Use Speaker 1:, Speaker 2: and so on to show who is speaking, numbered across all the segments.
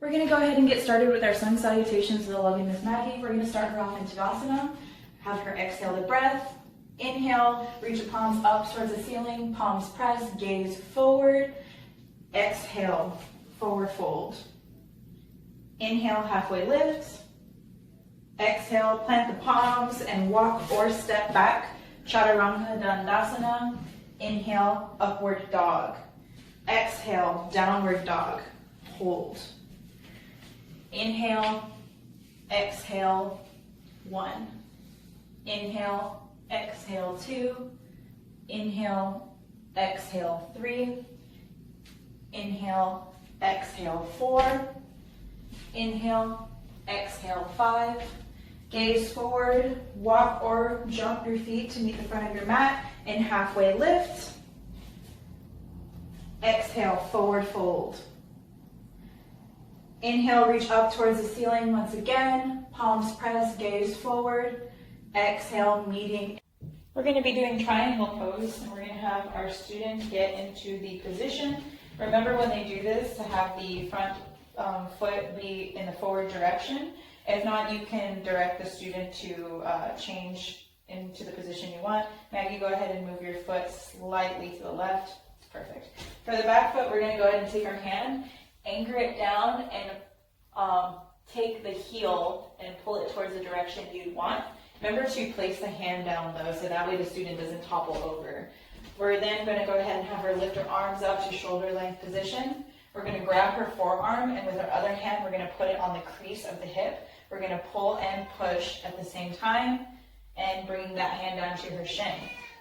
Speaker 1: We're going to go ahead and get started with our sun salutations to the loving Miss Maggie. We're going to start her off in Tadasana. Have her exhale the breath. Inhale, reach your palms up towards the ceiling, palms pressed, gaze forward. Exhale, forward fold. Inhale, halfway lift. Exhale, plant the palms and walk or step back. Chaturanga Dandasana. Inhale, upward dog. Exhale, downward dog. Hold. Inhale, exhale, 1. Inhale, exhale, 2. Inhale, exhale, 3. Inhale, exhale, 4. Inhale, exhale, 5. Gaze forward, walk or jump your feet to meet the front of your mat in halfway lift. Exhale, forward fold. Inhale, reach up towards the ceiling once again, palms pressed, gaze forward. Exhale, meeting. We're going to be doing triangle pose, and we're going to have our student get into the position. Remember when they do this to have the front foot be in the forward direction. If not, you can direct the student to change into the position you want. Maggie, go ahead and move your foot slightly to the left. Perfect. For the back foot, we're going to go ahead and take our hand, anchor it down, and take the heel and pull it towards the direction you'd want. Remember to place the hand down though, so that way the student doesn't topple over. We're then going to go ahead and have her lift her arms up to shoulder length position. We're going to grab her forearm, and with our other hand, we're going to put it on the crease of the hip. We're going to pull and push at the same time and bring that hand down to her shin.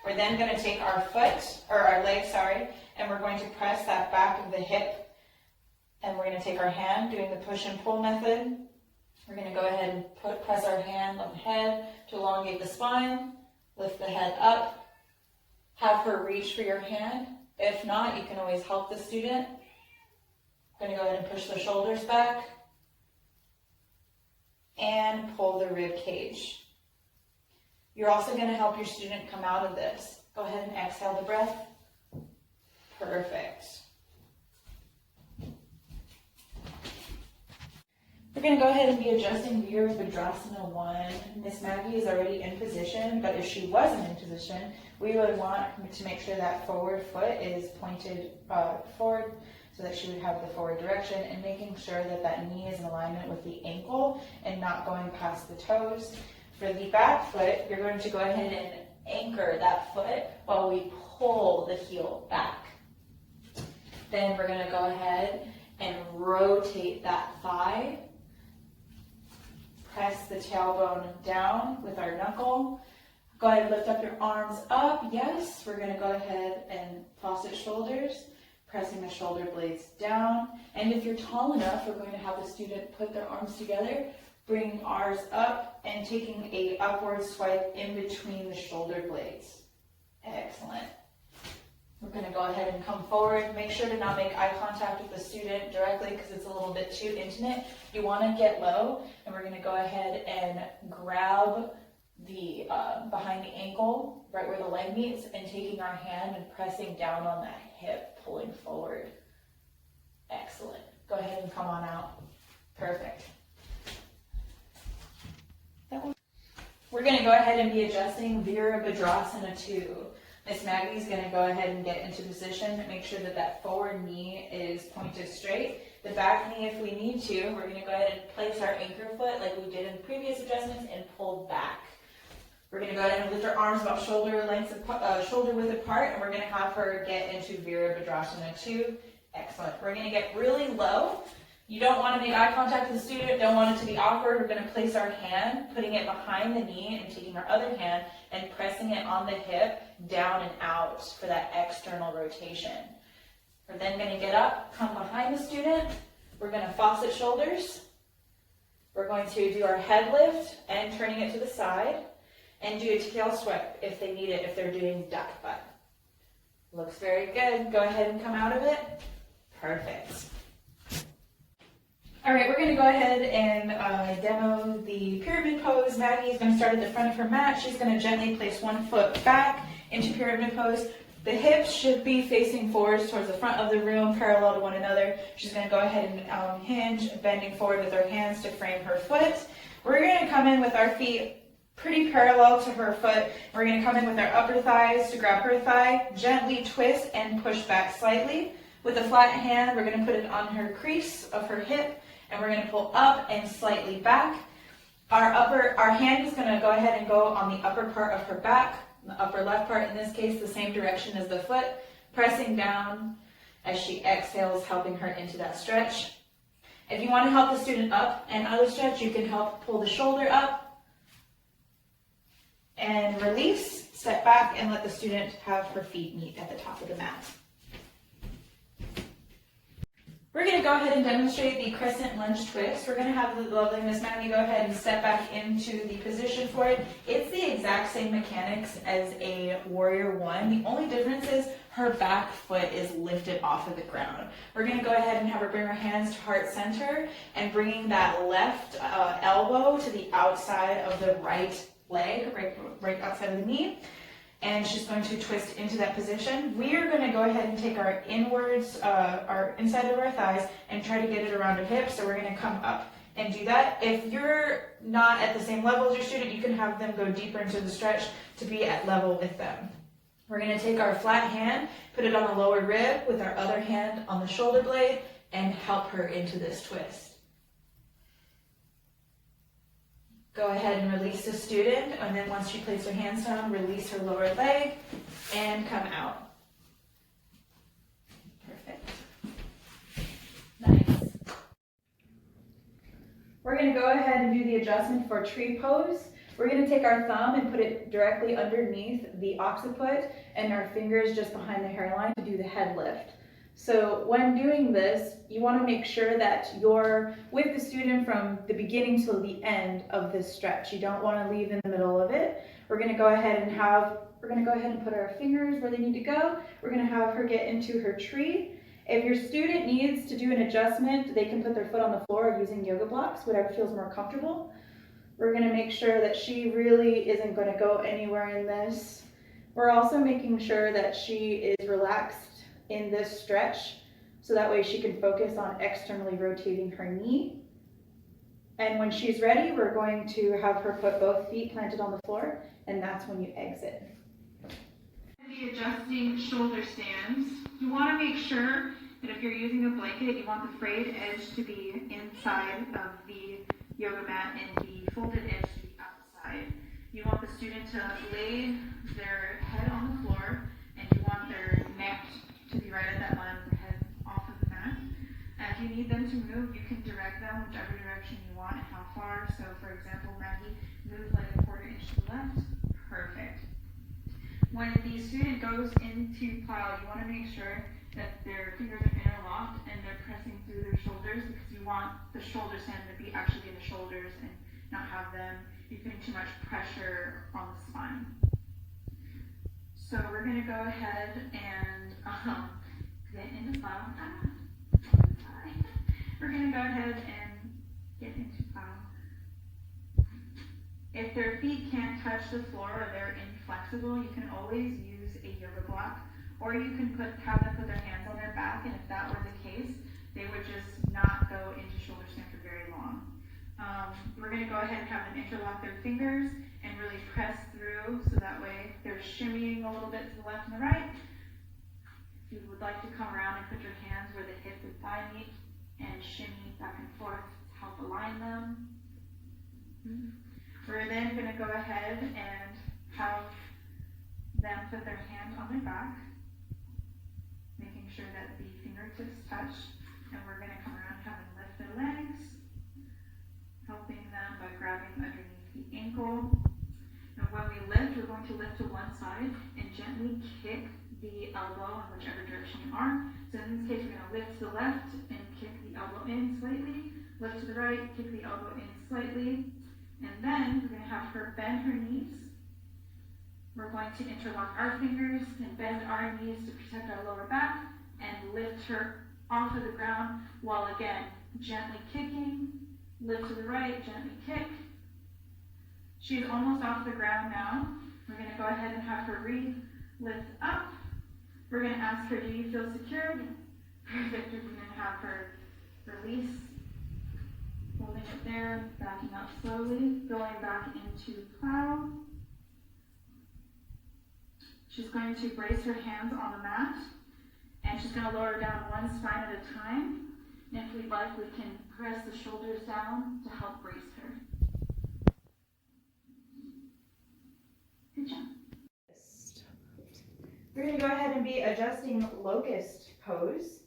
Speaker 1: We're then going to take our leg, and we're going to press that back of the hip. And we're going to take our hand, doing the push and pull method. We're going to go ahead and press our hand on the head to elongate the spine, lift the head up, have her reach for your hand. If not, you can always help the student. I'm going to go ahead and push the shoulders back and pull the rib cage. You're also going to help your student come out of this. Go ahead and exhale the breath. Perfect. We're going to go ahead and be adjusting Virabhadrasana 1. Miss Maggie is already in position, but if she wasn't in position, we would want to make sure that forward foot is pointed forward so that she would have the forward direction, and making sure that that knee is in alignment with the ankle and not going past the toes. For the back foot, you're going to go ahead and anchor that foot while we pull the heel back. Then we're going to go ahead and rotate that thigh. Press the tailbone down with our knuckle. Go ahead and lift up your arms up. Yes, we're going to go ahead and faucet shoulders, pressing the shoulder blades down. And if you're tall enough, we're going to have the student put their arms together, bring ours up, and taking a upward swipe in between the shoulder blades. Excellent. We're going to go ahead and come forward. Make sure to not make eye contact with the student directly because it's a little bit too intimate. You want to get low, and we're going to go ahead and grab the behind the ankle, right where the leg meets, and taking our hand and pressing down on that hip, pulling forward. Excellent. Go ahead and come on out. Perfect. We're going to go ahead and be adjusting Virabhadrasana 2. Miss Maggie's going to go ahead and get into position. Make sure that that forward knee is pointed straight. The back knee, if we need to, we're going to go ahead and place our anchor foot like we did in previous adjustments and pull back. We're going to go ahead and lift our arms about shoulder width apart, and we're going to have her get into Virabhadrasana 2. Excellent. We're going to get really low. You don't want to make eye contact with the student, don't want it to be awkward. We're going to place our hand, putting it behind the knee, and taking our other hand and pressing it on the hip, down and out for that external rotation. We're then going to get up, come behind the student. We're going to faucet shoulders. We're going to do our head lift and turning it to the side, and do a tail sweep if they need it, if they're doing duck butt. Looks very good. Go ahead and come out of it. Perfect. All right, we're going to go ahead and demo the pyramid pose. Maggie is going to start at the front of her mat. She's going to gently place one foot back into pyramid pose. The hips should be facing forwards towards the front of the room, parallel to one another. She's going to go ahead and hinge, bending forward with her hands to frame her foot. We're going to come in with our feet pretty parallel to her foot. We're going to come in with our upper thighs to grab her thigh, gently twist and push back slightly. With a flat hand, we're going to put it on her crease of her hip, and we're going to pull up and slightly back. Our hand is going to go ahead and go on the upper part of her back, the upper left part in this case, the same direction as the foot, pressing down as she exhales, helping her into that stretch. If you want to help the student up and out of the stretch, you can help pull the shoulder up and release, step back, and let the student have her feet meet at the top of the mat. We're going to go ahead and demonstrate the crescent lunge twist. We're going to have the lovely Miss Maggie go ahead and step back into the position for it. It's the exact same mechanics as a Warrior One. The only difference is her back foot is lifted off of the ground. We're going to go ahead and have her bring her hands to heart center and bringing that left elbow to the outside of the right leg, right outside of the knee. And she's going to twist into that position. We are going to go ahead and take our inwards, our inside of our thighs, and try to get it around her hips. So we're going to come up and do that. If you're not at the same level as your student, you can have them go deeper into the stretch to be at level with them. We're going to take our flat hand, put it on the lower rib with our other hand on the shoulder blade, and help her into this twist. Go ahead and release the student, and then once she places her hands down, release her lower leg and come out. Perfect. Nice. We're going to go ahead and do the adjustment for tree pose. We're going to take our thumb and put it directly underneath the occiput and our fingers just behind the hairline to do the head lift. So when doing this, you want to make sure that you're with the student from the beginning till the end of this stretch. You don't want to leave in the middle of it. We're going to go ahead and put our fingers where they need to go. We're going to have her get into her tree. If your student needs to do an adjustment, they can put their foot on the floor using yoga blocks, whatever feels more comfortable. We're going to make sure that she really isn't going to go anywhere in this. We're also making sure that she is relaxed in this stretch, so that way she can focus on externally rotating her knee. And when she's ready, we're going to have her put both feet planted on the floor, and that's when you exit. The adjusting shoulder stands. You want to make sure that if you're using a blanket, you want the frayed edge to be inside of the yoga mat and the folded edge to be outside. You want the student to lay their head on the floor, and you want their neck to be right at that line with their head off of the mat. And if you need them to move, you can direct them whichever direction you want and how far. So for example, Maggie, move like a 1/4 inch to the left. Perfect. When the student goes into plow, you want to make sure that their fingers are interlocked and they're pressing through their shoulders, because you want the shoulder stand to be actually in the shoulders and not have them putting too much pressure on the spine. So we're going to go ahead and get into plow. We're going to go ahead and get into plow. If their feet can't touch the floor or they're inflexible, you can always use a yoga block, or you can have them put their hands on their back, and if that were the case, they would just not go into shoulder stand for very long. We're going to go ahead and have them interlock their fingers and really press through, so that way they're shimmying a little bit to the left and the right. If you would like to come around and put your hands where the hip and thigh meet and shimmy back and forth to help align them. We're then going to go ahead and have them put their hand on their back, making sure that the fingertips touch, and we're going to come around and have them lift their legs, helping them by grabbing underneath the ankle. And when we lift, we're going to lift to one side and gently kick the elbow in whichever direction you are. So in this case, we're going to lift to the left and kick the elbow in slightly, lift to the right, kick the elbow in slightly, and then we're going to have her bend her knees. We're going to interlock our fingers and bend our knees to protect our lower back and lift her off of the ground while again gently kicking, lift to the right, gently kick. She's almost off the ground now. We're going to go ahead and have her lift up We're going to ask her, do you feel secure? Perfect. We're going to have her release, holding it there, backing up slowly, going back into plow. She's going to brace her hands on the mat, and she's going to lower down one spine at a time. And if we'd like, we can press the shoulders down to help brace her. Good job. We're going to go ahead and be adjusting locust pose.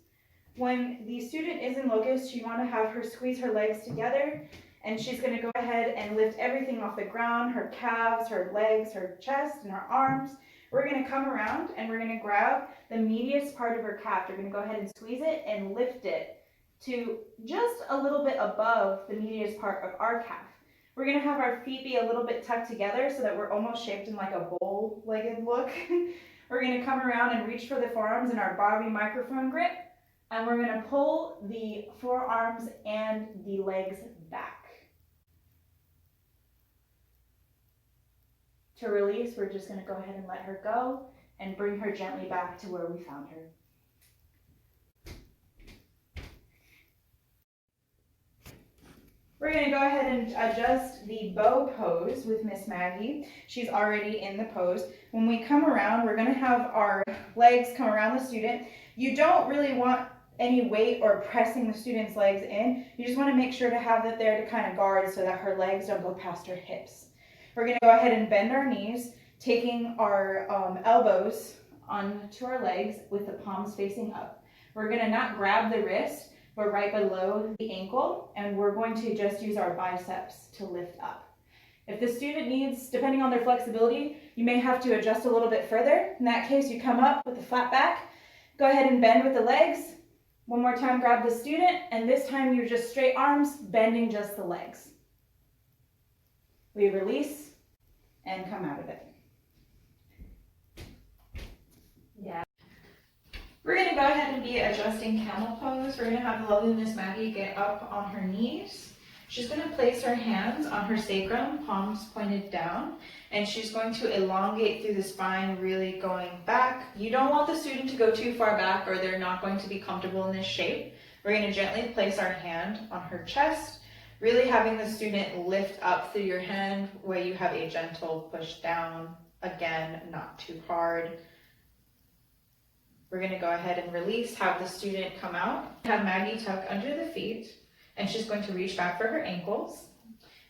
Speaker 1: When the student is in locust, you want to have her squeeze her legs together, and she's going to go ahead and lift everything off the ground, her calves, her legs, her chest, and her arms. We're going to come around and we're going to grab the medius part of her calf. You're going to go ahead and squeeze it and lift it to just a little bit above the medius part of our calf. We're going to have our feet be a little bit tucked together so that we're almost shaped in like a bow-legged look. We're going to come around and reach for the forearms in our Barbie microphone grip, and we're going to pull the forearms and the legs back. To release, we're just going to go ahead and let her go and bring her gently back to where we found her. We're going to go ahead and adjust the bow pose with Miss Maggie. She's already in the pose. When we come around, we're going to have our legs come around the student. You don't really want any weight or pressing the student's legs in. You just want to make sure to have that there to kind of guard so that her legs don't go past her hips. We're going to go ahead and bend our knees, taking our elbows onto our legs with the palms facing up. We're going to not grab the wrist, but right below the ankle, and we're going to just use our biceps to lift up. If the student needs, depending on their flexibility, you may have to adjust a little bit further. In that case, you come up with a flat back, go ahead and bend with the legs. One more time, grab the student, and this time you're just straight arms, bending just the legs. We release and come out of it. Yeah. We're going to go ahead and be adjusting camel pose. We're going to have the lovely Miss Maggie get up on her knees. She's going to place her hands on her sacrum, palms pointed down, and she's going to elongate through the spine, really going back. You don't want the student to go too far back or they're not going to be comfortable in this shape. We're going to gently place our hand on her chest, really having the student lift up through your hand where you have a gentle push down. Again, not too hard. We're going to go ahead and release, have the student come out, have Maggie tuck under the feet, and she's going to reach back for her ankles,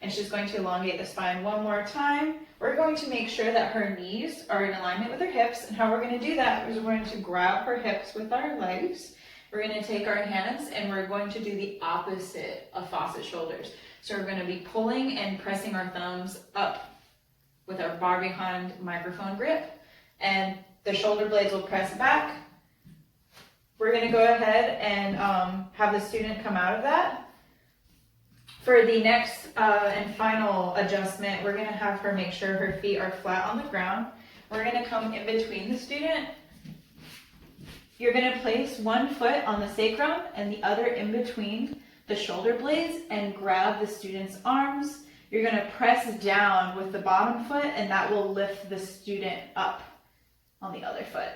Speaker 1: and she's going to elongate the spine one more time. We're going to make sure that her knees are in alignment with her hips, and how we're going to do that is we're going to grab her hips with our legs. We're going to take our hands and we're going to do the opposite of faucet shoulders. So we're going to be pulling and pressing our thumbs up with our Barbie hand microphone grip, and the shoulder blades will press back. We're going to go ahead and have the student come out of that. For the next and final adjustment, we're going to have her make sure her feet are flat on the ground. We're going to come in between the student. You're going to place one foot on the sacrum and the other in between the shoulder blades and grab the student's arms. You're going to press down with the bottom foot, and that will lift the student up on the other foot.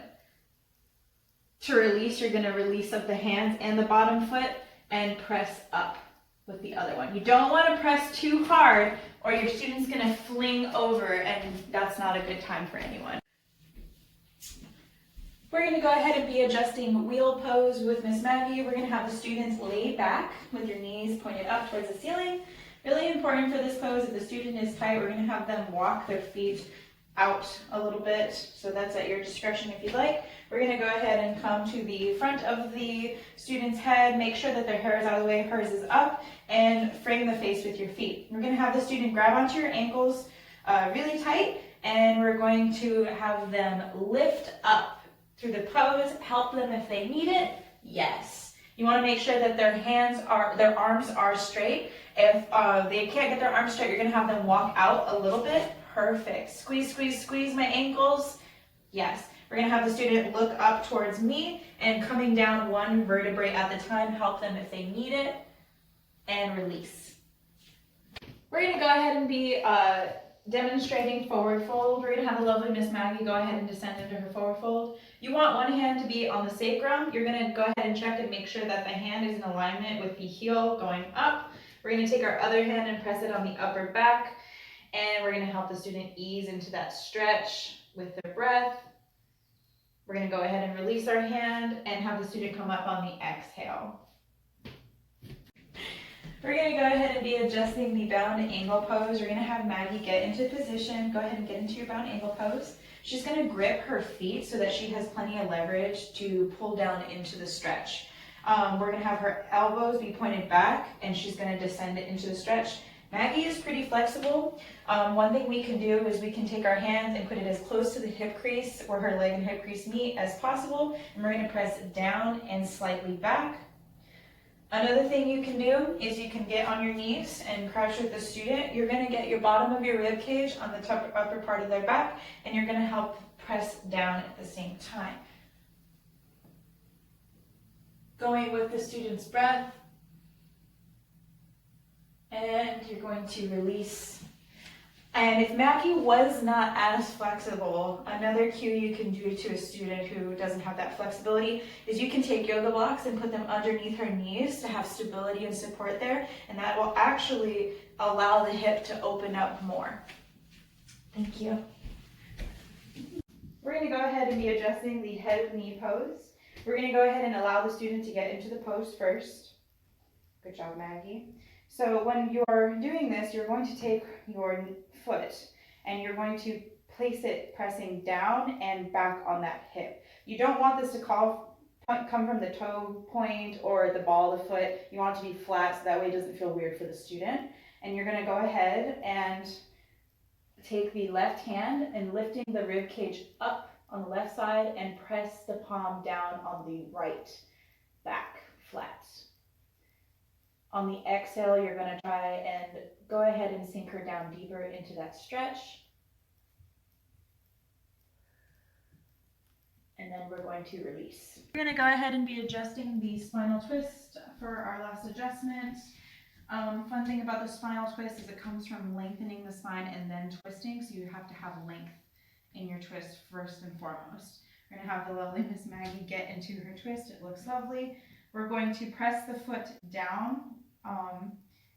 Speaker 1: To release, you're going to release up the hands and the bottom foot and press up with the other one. You don't want to press too hard or your student's going to fling over, and that's not a good time for anyone. We're going to go ahead and be adjusting wheel pose with Miss Maggie. We're going to have the students lay back with your knees pointed up towards the ceiling. Really important for this pose, if the student is tight, we're going to have them walk their feet out a little bit, so that's at your discretion if you'd like. We're going to go ahead and come to the front of the student's head, make sure that their hair is out of the way, hers is up, and frame the face with your feet. We're going to have the student grab onto your ankles really tight, and we're going to have them lift up through the pose, help them if they need it, yes. You want to make sure that their arms are straight. If they can't get their arms straight, you're going to have them walk out a little bit. Perfect. Squeeze, squeeze, squeeze my ankles. Yes. We're going to have the student look up towards me and coming down one vertebrae at the time, help them if they need it, and release. We're going to go ahead and be demonstrating forward fold. We're gonna have the lovely Miss Maggie go ahead and descend into her forward fold. You want one hand to be on the sacrum. You're gonna go ahead and check and make sure that the hand is in alignment with the heel going up. We're gonna take our other hand and press it on the upper back, and we're gonna help the student ease into that stretch with their breath. We're gonna go ahead and release our hand and have the student come up on the exhale. We're going to go ahead and be adjusting the bound angle pose. We're going to have Maggie get into position. Go ahead and get into your bound angle pose. She's going to grip her feet so that she has plenty of leverage to pull down into the stretch. We're going to have her elbows be pointed back, and she's going to descend it into the stretch. Maggie is pretty flexible. One thing we can do is we can take our hands and put it as close to the hip crease where her leg and hip crease meet as possible, and we're going to press down and slightly back. Another thing you can do is you can get on your knees and crouch with the student. You're going to get your bottom of your rib cage on the upper part of their back, and you're going to help press down at the same time. Going with the student's breath, and you're going to release. And if Maggie was not as flexible, another cue you can do to a student who doesn't have that flexibility is you can take yoga blocks and put them underneath her knees to have stability and support there, and that will actually allow the hip to open up more. Thank you. We're going to go ahead and be adjusting the head of knee pose. We're going to go ahead and allow the student to get into the pose first. Good job, Maggie. So when you're doing this, you're going to take your foot and you're going to place it pressing down and back on that hip. You don't want this to come from the toe point or the ball of the foot. You want it to be flat so that way it doesn't feel weird for the student. And you're going to go ahead and take the left hand and lifting the rib cage up on the left side and press the palm down on the right back flat. On the exhale, you're going to try and go ahead and sink her down deeper into that stretch. And then we're going to release. We're going to go ahead and be adjusting the spinal twist for our last adjustment. Fun thing about the spinal twist is it comes from lengthening the spine and then twisting, so you have to have length in your twist first and foremost. We're going to have the lovely Miss Maggie get into her twist. It looks lovely. We're going to press the foot down.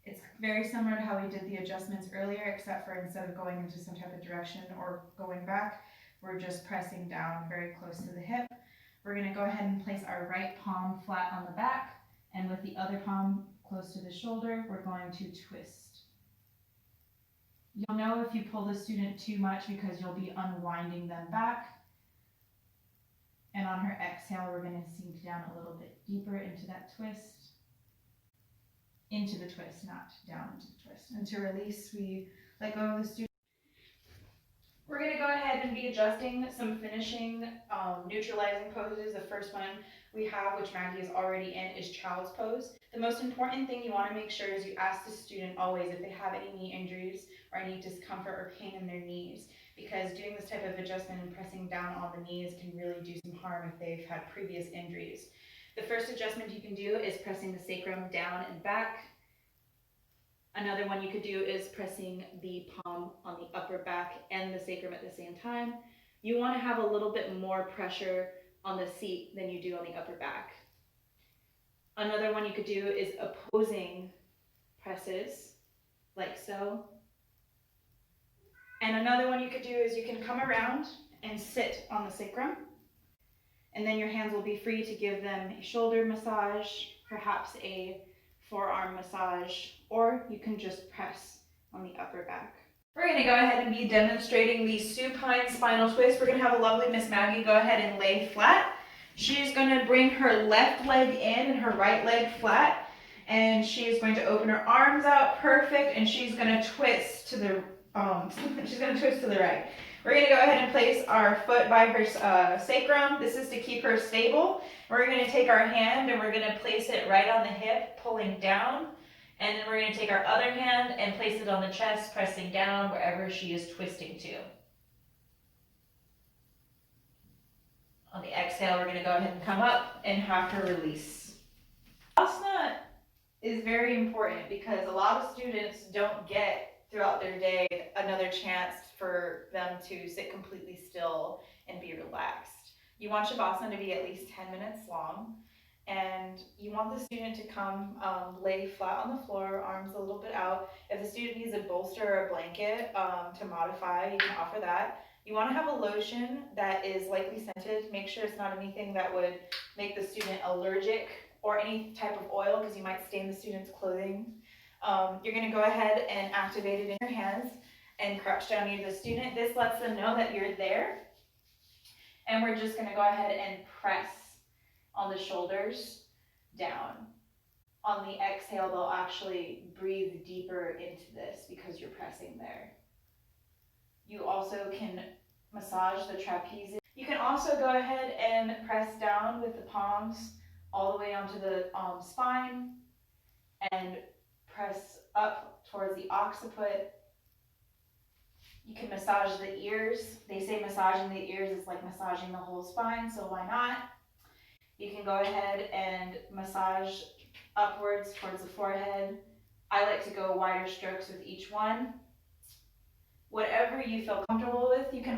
Speaker 1: It's very similar to how we did the adjustments earlier, except for instead of going into some type of direction or going back, we're just pressing down very close to the hip. We're going to go ahead and place our right palm flat on the back, and with the other palm close to the shoulder, we're going to twist. You'll know if you pull the student too much because you'll be unwinding them back. And on her exhale, we're going to sink down a little bit deeper into that twist. Into the twist, not down into the twist. And to release, we let go of the student. We're going to go ahead and be adjusting some finishing neutralizing poses. The first one we have, which Maggie is already in, is child's pose. The most important thing you want to make sure is you ask the student always if they have any knee injuries or any discomfort or pain in their knees, because doing this type of adjustment and pressing down on the knees can really do some harm if they've had previous injuries. The first adjustment you can do is pressing the sacrum down and back. Another one you could do is pressing the palm on the upper back and the sacrum at the same time. You want to have a little bit more pressure on the seat than you do on the upper back. Another one you could do is opposing presses, like so. And another one you could do is you can come around and sit on the sacrum. And then your hands will be free to give them a shoulder massage, perhaps a forearm massage, or you can just press on the upper back. We're going to go ahead and be demonstrating the supine spinal twist. We're going to have a lovely Miss Maggie go ahead and lay flat. She's going to bring her left leg in and her right leg flat, and she is going to open her arms out perfect, and she's going to twist to the right. We're going to go ahead and place our foot by her sacrum. This is to keep her stable. We're going to take our hand and we're going to place it right on the hip, pulling down. And then we're going to take our other hand and place it on the chest, pressing down wherever she is twisting to. On the exhale, we're going to go ahead and come up and have her release. Asana is very important because a lot of students don't get throughout their day another chance for them to sit completely still and be relaxed. You want Shavasana to be at least 10 minutes long, and you want the student to come lay flat on the floor, arms a little bit out. If the student needs a bolster or a blanket to modify, you can offer that. You want to have a lotion that is lightly scented. Make sure it's not anything that would make the student allergic or any type of oil, because you might stain the student's clothing. You're going to go ahead and activate it in your hands and crouch down near the student. This lets them know that you're there. And we're just going to go ahead and press on the shoulders down. On the exhale, they'll actually breathe deeper into this because you're pressing there. You also can massage the trapezius. You can also go ahead and press down with the palms all the way onto the spine and press up towards the occiput. You can massage the ears. They say massaging the ears is like massaging the whole spine, so why not? You can go ahead and massage upwards towards the forehead. I like to go wider strokes with each one. Whatever you feel comfortable with, you can